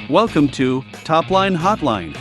Welcome to TOPLINE HOTLINE.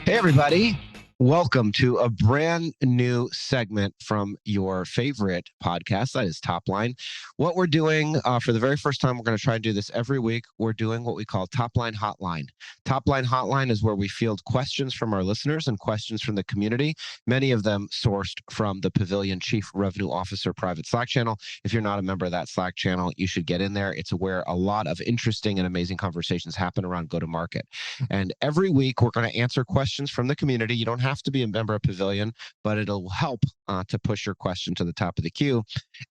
Hey, everybody. Welcome to a brand new segment from your favorite podcast, that is TOPLINE. What we're doing for the very first time, we're going to try and do this every week. We're doing what we call TOPLINE HOTLINE. TOPLINE HOTLINE is where we field questions from our listeners and questions from the community, many of them sourced from the Pavilion Chief Revenue Officer private Slack channel. If you're not a member of that Slack channel, you should get in there. It's where a lot of interesting and amazing conversations happen around go-to-market. And every week, we're going to answer questions from the community. You don't have to be a member of Pavilion, but it'll help to push your question to the top of the queue.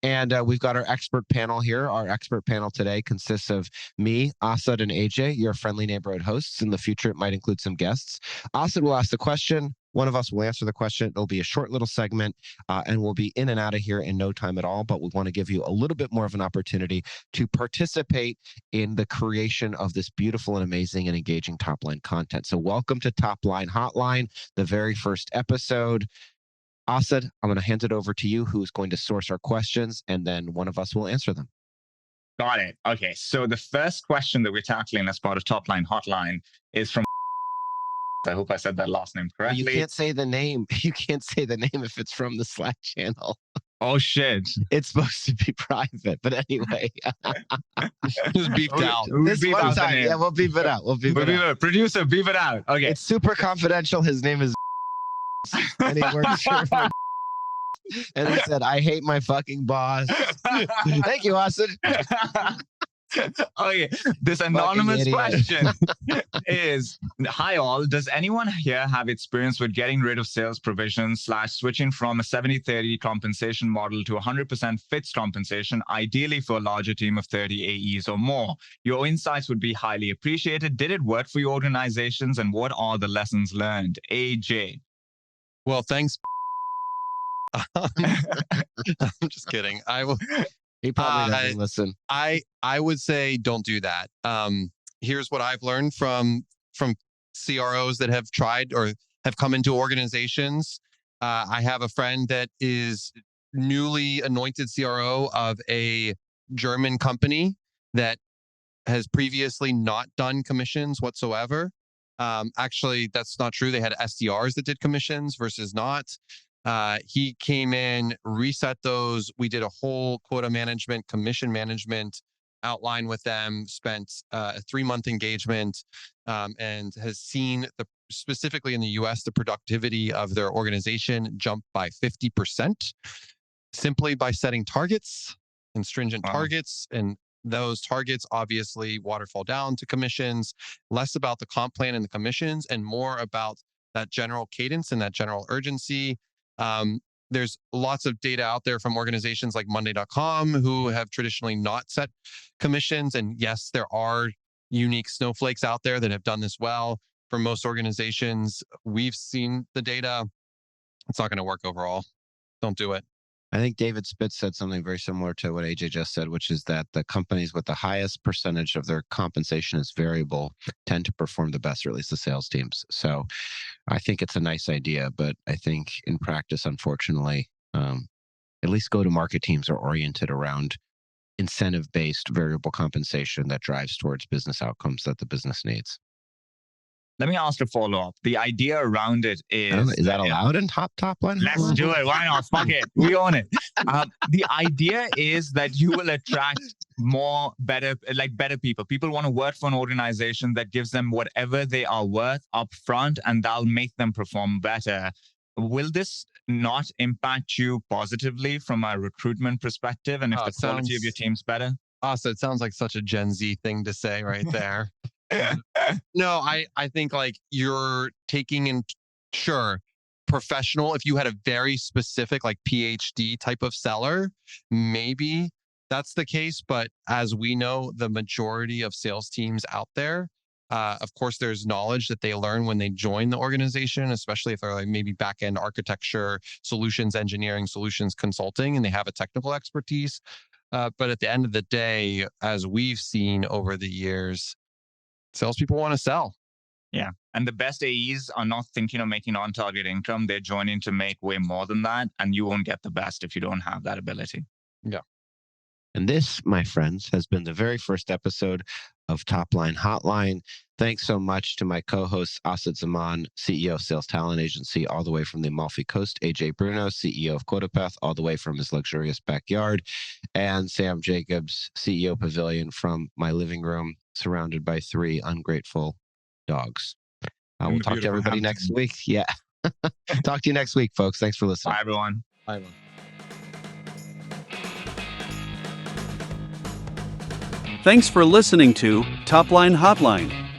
And we've got our expert panel here. Our expert panel today consists of me, Asad, and AJ, your friendly neighborhood hosts. In the future, it might include some guests. Asad will ask the question. One of us will answer the question. It'll be a short little segment, and we'll be in and out of here in no time at all. But we want to give you a little bit more of an opportunity to participate in the creation of this beautiful and amazing and engaging top-line content. So welcome to TOPLINE HOTLINE, the very first episode. Asad, I'm going to hand it over to you, who's going to source our questions, and then one of us will answer them. Got it. Okay, so the first question that we're tackling as part of TOPLINE HOTLINE is from, I hope I said that last name correctly. You can't say the name. You can't say the name if it's from the Slack channel. Oh, shit. It's supposed to be private, but anyway. Just beeped out. This one time, yeah, we'll beep it out. We'll beep it out. Producer, beep it out. Okay. It's super confidential. His name is and he works for and he said, I hate my fucking boss. Thank you, Asad. Okay, this anonymous question is, hi all, does anyone here have experience with getting rid of sales provisions / switching from a 70-30 compensation model to 100% fixed compensation, ideally for a larger team of 30 AEs or more? Your insights would be highly appreciated. Did it work for your organizations, and what are the lessons learned? AJ. Well, thanks. I'm just kidding. He probably doesn't listen. I would say don't do that. Here's what I've learned from CROs that have tried or have come into organizations. I have a friend that is newly anointed CRO of a German company that has previously not done commissions whatsoever. Actually, that's not true. They had SDRs that did commissions versus not. He came in, reset those. We did a whole quota management, commission management outline with them, spent a 3-month engagement, and has seen, specifically in the US, the productivity of their organization jump by 50% simply by setting targets and stringent targets. And those targets obviously waterfall down to commissions, less about the comp plan and the commissions and more about that general cadence and that general urgency. There's lots of data out there from organizations like Monday.com who have traditionally not set commissions. And yes, there are unique snowflakes out there that have done this well. For most organizations, we've seen the data. It's not going to work overall. Don't do it. I think David Spitz said something very similar to what AJ just said, which is that the companies with the highest percentage of their compensation is variable tend to perform the best, or at least the sales teams. So I think it's a nice idea, but I think in practice, unfortunately, at least go-to-market teams are oriented around incentive-based variable compensation that drives towards business outcomes that the business needs. Let me ask a follow-up. The idea around it is... Is that allowed in TOPLINE? Let's do it. Why not? Fuck it. We own it. The idea is that you will attract better people. People want to work for an organization that gives them whatever they are worth up front, and that'll make them perform better. Will this not impact you positively from a recruitment perspective? And if the quality of your team's better? So it sounds like such a Gen Z thing to say right there. No, I think like you're taking in, sure, professional. If you had a very specific like PhD type of seller, maybe that's the case. But as we know, the majority of sales teams out there, of course, there's knowledge that they learn when they join the organization, especially if they're like maybe back-end architecture, solutions engineering, solutions consulting, and they have a technical expertise. But at the end of the day, as we've seen over the years, salespeople want to sell. Yeah. And the best AEs are not thinking of making on-target income. They're joining to make way more than that. And you won't get the best if you don't have that ability. Yeah. And this, my friends, has been the very first episode of Topline Hotline. Thanks so much to my co-host, Asad Zaman, CEO of Sales Talent Agency, all the way from the Amalfi Coast, AJ Bruno, CEO of Quotapath, all the way from his luxurious backyard, and Sam Jacobs, CEO Pavilion, from my living room, surrounded by 3 ungrateful dogs. We'll talk to everybody next week. Yeah. Talk to you next week, folks. Thanks for listening. Bye, everyone. Bye, everyone. Thanks for listening to Topline Hotline.